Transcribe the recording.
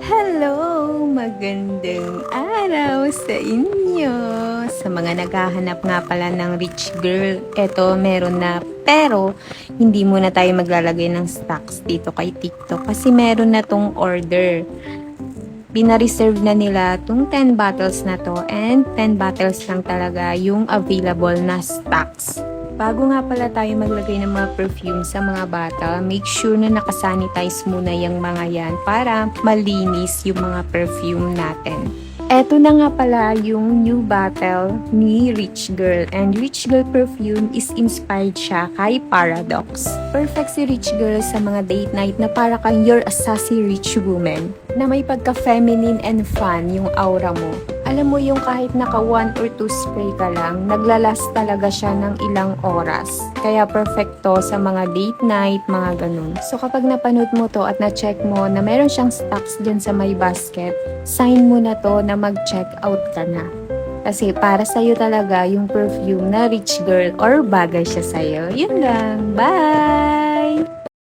Hello! Magandang araw sa inyo! Sa mga naghahanap nga pala ng rich girl, eto meron na. Pero, hindi muna tayo maglalagay ng stocks dito kay TikTok kasi meron na tong order. Pina-reserve na nila tong 10 bottles na to and 10 bottles lang talaga yung available na stocks. Bago nga pala tayo maglagay ng mga perfume sa mga bottle, make sure na nakasanitize muna yung mga yan para malinis yung mga perfume natin. Eto na nga pala yung new bottle ni Rich Girl, and Rich Girl perfume is inspired siya kay Paradox. Perfect si Rich Girl sa mga date night na para kang you're a sassy rich woman na may pagka-feminine and fun yung aura mo. Alam mo yung kahit naka 1 or 2 spray ka lang, naglalast talaga siya ng ilang oras. Kaya perfecto sa mga date night, mga ganun. So kapag napanood mo to at na-check mo na meron siyang stocks dyan sa may basket, sign mo na to na mag-check out ka na. Kasi para sa'yo talaga yung perfume na Rich Girl or bagay siya sa'yo. Yun lang. Bye!